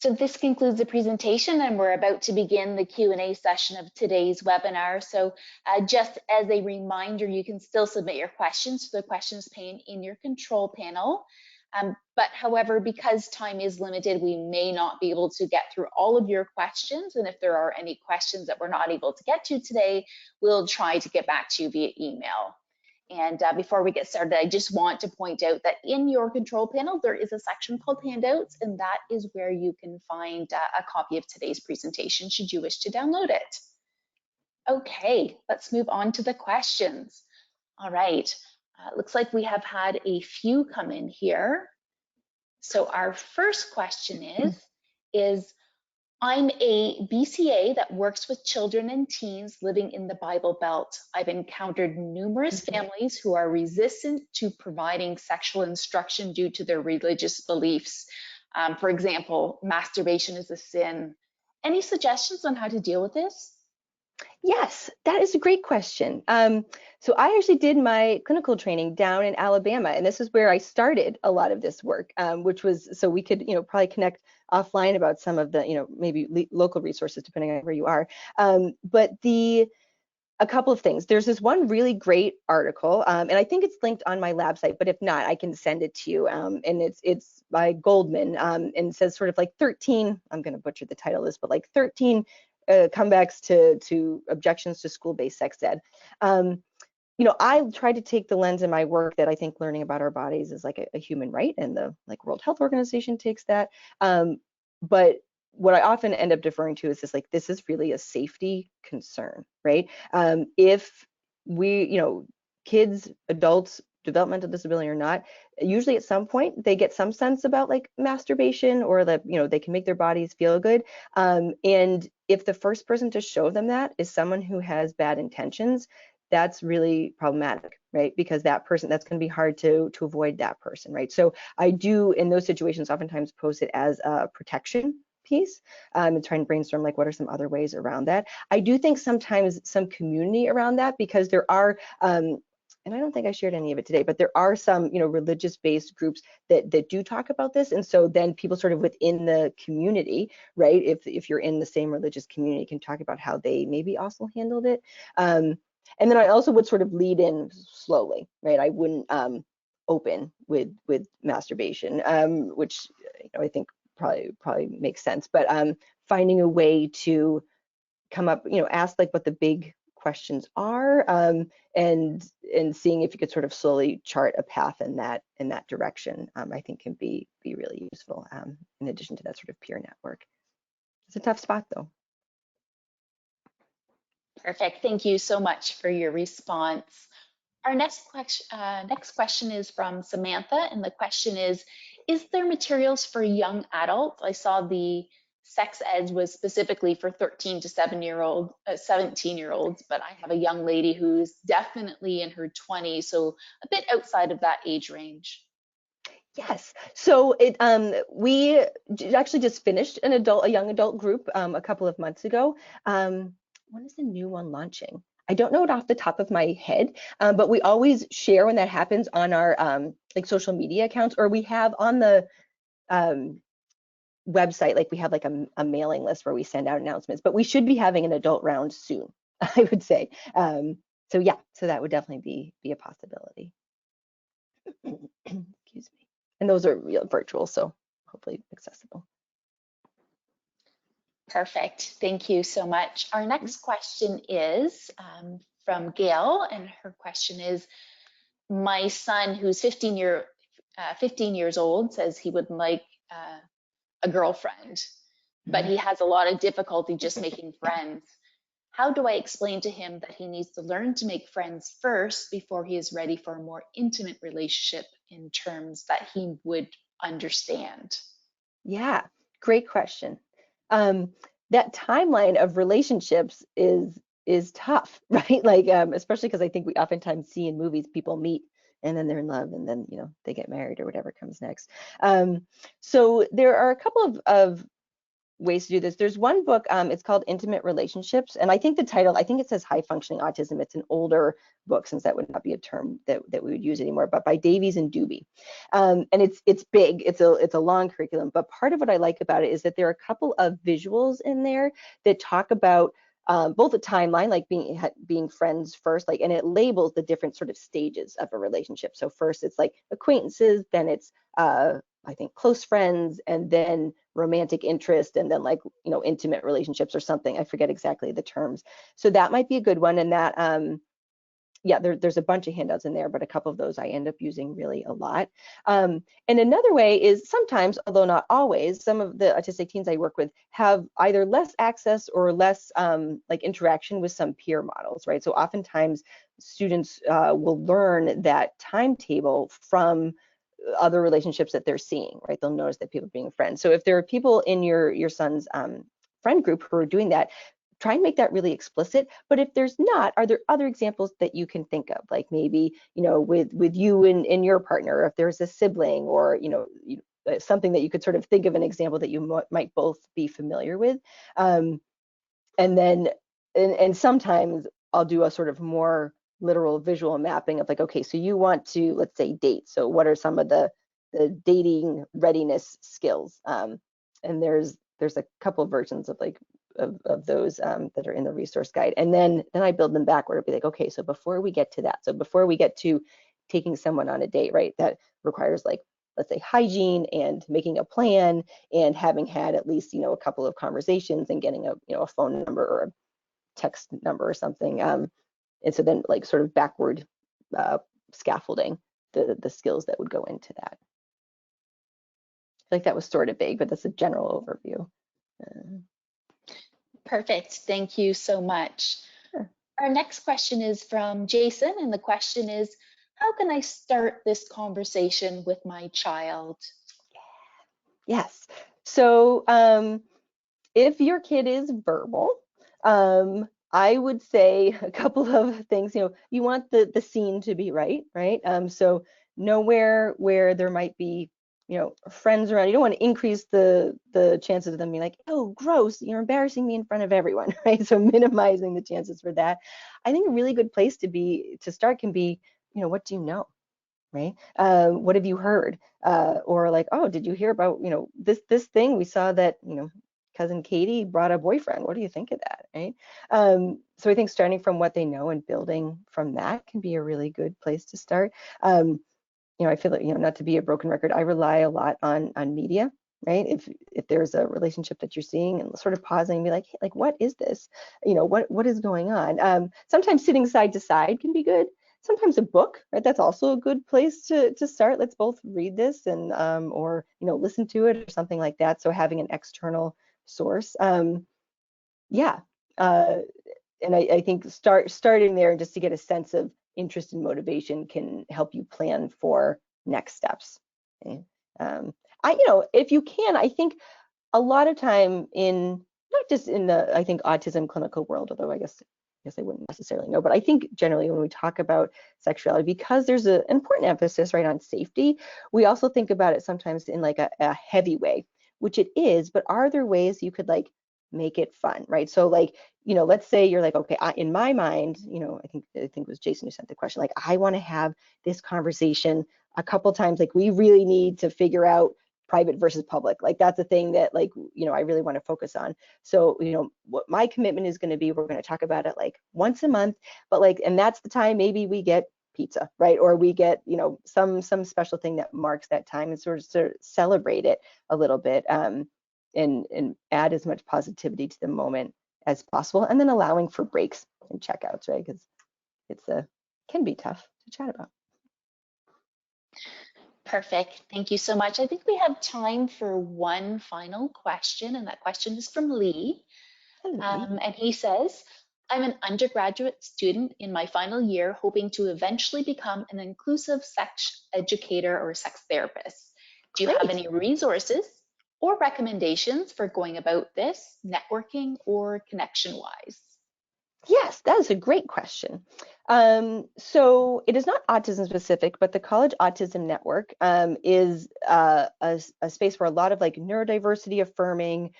So this concludes the presentation, and we're about to begin the Q&A session of today's webinar. So just as a reminder, you can still submit your questions to the questions pane in your control panel. But however, because time is limited, we may not be able to get through all of your questions. And if there are any questions that we're not able to get to today, we'll try to get back to you via email. And before we get started, I just want to point out that in your control panel, there is a section called handouts, and that is where you can find a copy of today's presentation should you wish to download it. Okay, let's move on to the questions. All right, looks like we have had a few come in here. So our first question is I'm a BCA that works with children and teens living in the Bible Belt. I've encountered numerous families who are resistant to providing sexual instruction due to their religious beliefs. For example, masturbation is a sin. Any suggestions on how to deal with this? Yes, that is a great question. So I actually did my clinical training down in Alabama, and this is where I started a lot of this work, which was so we could, probably connect offline about some of the, maybe local resources depending on where you are. But a couple of things. There's this one really great article, and I think it's linked on my lab site, but if not, I can send it to you. And it's by Goldman, and it says sort of like 13, I'm going to butcher the title of this, but like 13 comebacks to objections to school-based sex ed. I try to take the lens in my work that I think learning about our bodies is like a human right, and the like World Health Organization takes that. But what I often end up deferring to is this is really a safety concern, right? If we, kids, adults, developmental disability or not, usually at some point they get some sense about like masturbation, or that, they can make their bodies feel good. And if the first person to show them that is someone who has bad intentions, that's really problematic, right? Because that person, that's going to be hard to avoid that person, right? So I do, in those situations, oftentimes post it as a protection piece, and try and brainstorm like what are some other ways around that. I do think sometimes some community around that, because there are and I don't think I shared any of it today, but there are some, religious-based groups that do talk about this, and so then people sort of within the community, right? If you're in the same religious community, can talk about how they maybe also handled it. And then I also would sort of lead in slowly, right? I wouldn't open with masturbation, which I think probably makes sense. But finding a way to come up, ask like what the big questions are, and seeing if you could sort of slowly chart a path in that direction, I think can be really useful. In addition to that sort of peer network, it's a tough spot though. Perfect. Thank you so much for your response. Our next question is from Samantha, and the question is there materials for young adults? I saw the sex ed was specifically for 13 to 17-year-olds, but I have a young lady who's definitely in her 20s, so a bit outside of that age range. Yes. So we actually just finished a young adult group a couple of months ago. When is the new one launching? I don't know it off the top of my head, but we always share when that happens on our like social media accounts, or we have on the um, website, like we have like a mailing list where we send out announcements. But we should be having an adult round soon, I would say. So yeah, so that would definitely be a possibility. Excuse me. And those are virtual, so hopefully accessible. Perfect. Thank you so much. Our next question is from Gail, and her question is, my son, who's 15 years old, says he would like a girlfriend, but he has a lot of difficulty just making friends. How do I explain to him that he needs to learn to make friends first before he is ready for a more intimate relationship in terms that he would understand? Yeah, great question. Um, that timeline of relationships is tough, right? Like, especially because I think we oftentimes see in movies people meet and then they're in love and then they get married or whatever comes next. So there are a couple of ways to do this. There's one book, it's called Intimate Relationships, and I think the title, I think it says High Functioning Autism. It's an older book, since that would not be a term that we would use anymore, but by Davies and Dubey. And it's big, it's a long curriculum, but part of what I like about it is that there are a couple of visuals in there that talk about both a timeline, like being friends first, like, and it labels the different sort of stages of a relationship. So first it's like acquaintances, then it's I think close friends, and then romantic interest, and then like intimate relationships or something. I forget exactly the terms. So that might be a good one. And that yeah, there's a bunch of handouts in there, but a couple of those I end up using really a lot. And another way is sometimes, although not always, some of the autistic teens I work with have either less access or less like interaction with some peer models, right? So oftentimes students will learn that timetable from other relationships that they're seeing, right? They'll notice that people are being friends. So if there are people in your son's friend group who are doing that, try and make that really explicit. But if there's not, are there other examples that you can think of, like maybe with you and your partner, or if there's a sibling, or something that you could sort of think of an example that you might both be familiar with. And then and sometimes I'll do a sort of more literal visual mapping of like, okay, so you want to, let's say, date. So what are some of the dating readiness skills? And there's a couple of versions of like of those that are in the resource guide. And then I build them backward. It'd be like, okay, so before we get to that, so before we get to taking someone on a date, right, that requires like, let's say, hygiene and making a plan and having had at least a couple of conversations and getting a phone number or a text number or something, And so then like sort of backward scaffolding the skills that would go into that. I feel like that was sort of vague, but that's a general overview. Uh, Perfect. Thank you so much. sure. Our next question is from Jason, and the question is, how can I start this conversation with my child? Yes. So if your kid is verbal, I would say a couple of things. You want the scene to be right, right? So nowhere where there might be, friends around. You don't want to increase the chances of them being like, oh, gross, you're embarrassing me in front of everyone, right? So minimizing the chances for that. I think a really good place to start can be, what do you know? Right? What have you heard? Or like, oh, did you hear about, this thing? We saw that, cousin Katie brought a boyfriend. What do you think of that? Right? So I think starting from what they know and building from that can be a really good place to start. I feel like, not to be a broken record, I rely a lot on media, right? If there's a relationship that you're seeing and sort of pausing and be like, hey, like, what is this? What is going on? Sometimes sitting side to side can be good. Sometimes a book, right? That's also a good place to start. Let's both read this and or listen to it or something like that. So having an external source. Yeah. Uh, and I think starting there just to get a sense of interest and motivation can help you plan for next steps. Okay? Um, if you can, I think a lot of time in not just in the I think autism clinical world, although I guess I wouldn't necessarily know, but I think generally when we talk about sexuality, because there's an important emphasis right on safety, we also think about it sometimes in like a heavy way, which it is, but are there ways you could like make it fun, right? So like, let's say you're like, okay, in my mind, I think it was Jason who sent the question, like, I want to have this conversation a couple times, like we really need to figure out private versus public. Like that's a thing that like, I really want to focus on. So, what my commitment is going to be, we're going to talk about it like once a month, but like, and that's the time maybe we get pizza, right? Or we get, some special thing that marks that time and sort of celebrate it a little bit, and add as much positivity to the moment as possible. And then allowing for breaks and checkouts, right? Because can be tough to chat about. Perfect. Thank you so much. I think we have time for one final question, and that question is from Lee. Hello, Lee. And he says, I'm an undergraduate student in my final year, hoping to eventually become an inclusive sex educator or sex therapist. Do you have Great. any resources or recommendations for going about this, networking or connection wise? Yes, that is a great question. So it is not autism specific, but the College Autism Network is a space where a lot of like neurodiversity affirming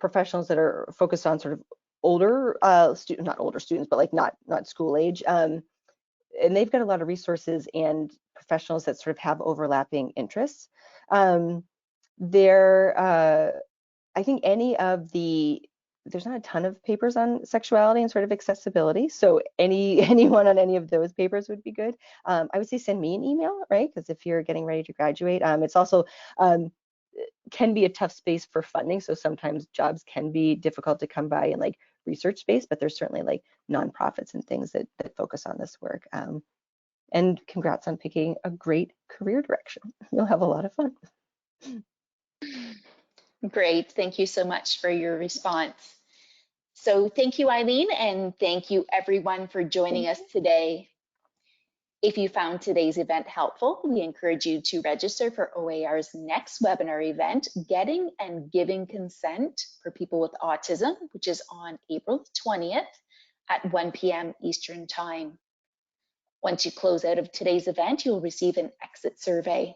professionals that are focused on sort of older not older students, but like not school age. And they've got a lot of resources and professionals that sort of have overlapping interests. Um, they're I think there's not a ton of papers on sexuality and sort of accessibility. So anyone on any of those papers would be good. I would say send me an email, right? Because if you're getting ready to graduate, it's also um, can be a tough space for funding. So sometimes jobs can be difficult to come by in like research space, but there's certainly like nonprofits and things that focus on this work. And congrats on picking a great career direction. You'll have a lot of fun. Great. Thank you so much for your response. So, thank you, Eileen, and thank you, everyone, for joining Thank us you. today. If you found today's event helpful, we encourage you to register for OAR's next webinar event, Getting and Giving Consent for People with Autism, which is on April 20th at 1 p.m. Eastern Time. Once you close out of today's event, you will receive an exit survey.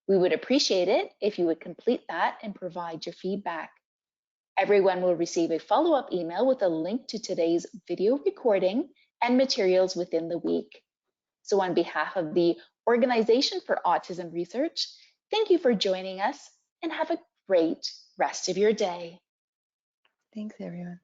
We would appreciate it if you would complete that and provide your feedback. Everyone will receive a follow-up email with a link to today's video recording and materials within the week. So on behalf of the Organization for Autism Research, thank you for joining us and have a great rest of your day. Thanks, everyone.